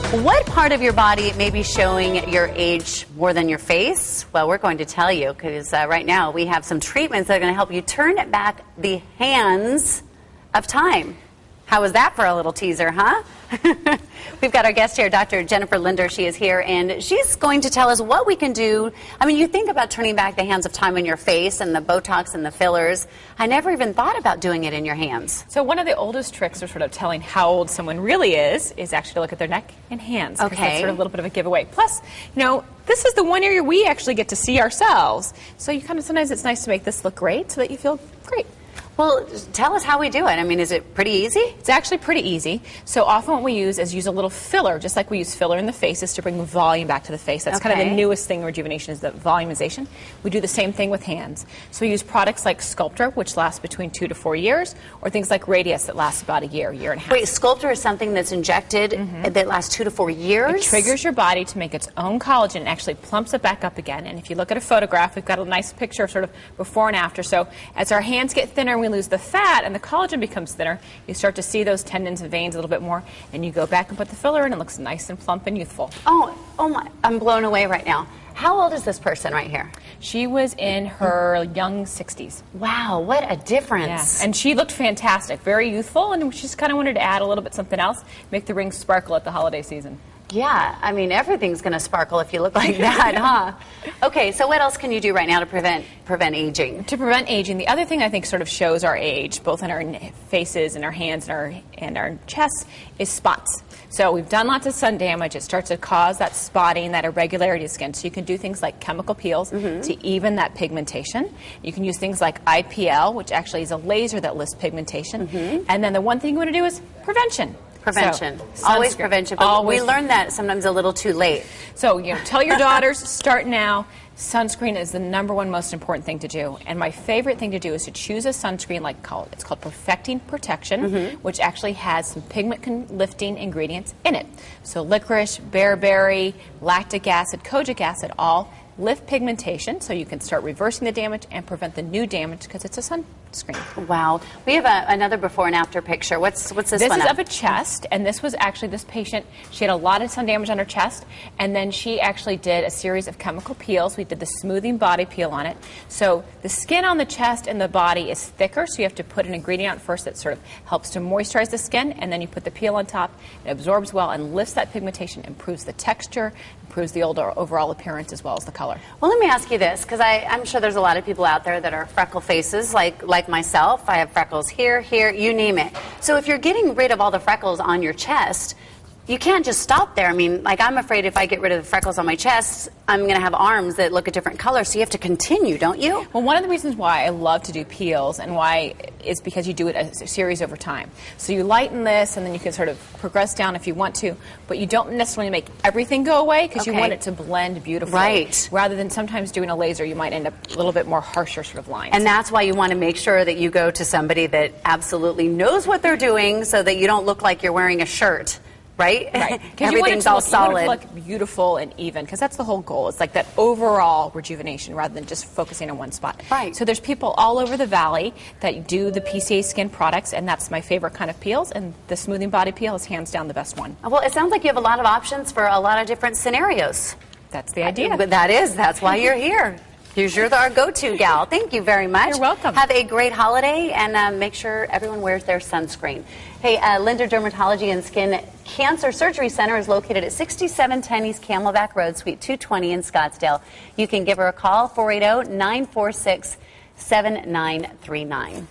What part of your body may be showing your age more than your face? Well, we're going to tell you because right now we have some treatments that are going to help you turn back the hands of time. How was that for a little teaser, huh? We've got our guest here, Dr. Jennifer Linder. She is here, and she's going to tell us what we can do. I mean, you think about turning back the hands of time in your face and the Botox and the fillers. I never even thought about doing it in your hands. So one of the oldest tricks of sort of telling how old someone really is actually to look at their neck and hands. Okay. That's sort of a little bit of a giveaway. Plus, you know, this is the one area we actually get to see ourselves. So you kind of, sometimes it's nice to make this look great so that you feel great. Well, tell us how we do it. I mean, is it pretty easy? It's actually pretty easy. So often what we use is a little filler, just like we use filler in the faces to bring volume back to the face. That's kind of the newest thing in rejuvenation is the volumization. We do the same thing with hands. So we use products like Sculptra, which lasts between 2 to 4 years, or things like Radius that lasts about a year, year and a half. Wait, Sculptra is something that's injected that lasts 2 to 4 years? It triggers your body to make its own collagen and actually plumps it back up again. And if you look at a photograph, we've got a nice picture of sort of before and after. So as our hands get thinner, we lose the fat and the collagen becomes thinner, you start to see those tendons and veins a little bit more, and you go back and put the filler in, and it looks nice and plump and youthful. Oh my, I'm blown away right now. How old is this person right here? She was in her young 60s. Wow, what a difference. Yeah. And she looked fantastic, very youthful, and she just kind of wanted to add a little bit something else, make the rings sparkle at the holiday season. Yeah, I mean, everything's going to sparkle if you look like that, huh? Okay, so what else can you do right now to prevent aging? To prevent aging, the other thing I think sort of shows our age, both in our faces and our hands and our chests, is spots. So we've done lots of sun damage. It starts to cause that spotting, that irregularity of skin. So you can do things like chemical peels to even that pigmentation. You can use things like IPL, which actually is a laser that lifts pigmentation. And then the one thing you want to do is prevention. Prevention. So, always prevention. But always. We learn that sometimes a little too late. So, you know, tell your daughters, start now. Sunscreen is the #1 most important thing to do. And my favorite thing to do is to choose a sunscreen it's called Perfecting Protection, which actually has some pigment lifting ingredients in it. So licorice, bearberry, lactic acid, kojic acid, all lift pigmentation, so you can start reversing the damage and prevent the new damage because it's a sunscreen. Wow. We have another before and after picture. What's this one? This is of a chest, and this was actually this patient. She had a lot of sun damage on her chest, and then she actually did a series of chemical peels. We did the smoothing body peel on it. So the skin on the chest and the body is thicker, so you have to put an ingredient on first that sort of helps to moisturize the skin, and then you put the peel on top. It absorbs well and lifts that pigmentation, improves the texture, improves the overall appearance as well as the color. Well, let me ask you this, because I'm sure there's a lot of people out there that are freckle faces, like myself. I have freckles here, you name it. So if you're getting rid of all the freckles on your chest, you can't just stop there. I mean, like, I'm afraid if I get rid of the freckles on my chest, I'm going to have arms that look a different color, so you have to continue, don't you? Well, one of the reasons why I love to do peels and why is because you do it a series over time. So you lighten this, and then you can sort of progress down if you want to, but you don't necessarily make everything go away because you want it to blend beautifully. Right. Rather than sometimes doing a laser, you might end up a little bit more harsher sort of lines. And that's why you want to make sure that you go to somebody that absolutely knows what they're doing so that you don't look like you're wearing a shirt. Right? Everything's all solid. You want it to look beautiful and even, because that's the whole goal. It's like that overall rejuvenation rather than just focusing on one spot. Right. So there's people all over the valley that do the PCA skin products, and that's my favorite kind of peels, and the smoothing body peel is hands down the best one. Well, it sounds like you have a lot of options for a lot of different scenarios. That's the idea. But that's why you're here. You're our go-to gal. Thank you very much. You're welcome. Have a great holiday, and make sure everyone wears their sunscreen. Hey, Linder Dermatology and Skin Cancer Surgery Center is located at 6710 East Camelback Road, Suite 220 in Scottsdale. You can give her a call, 480-946-7939.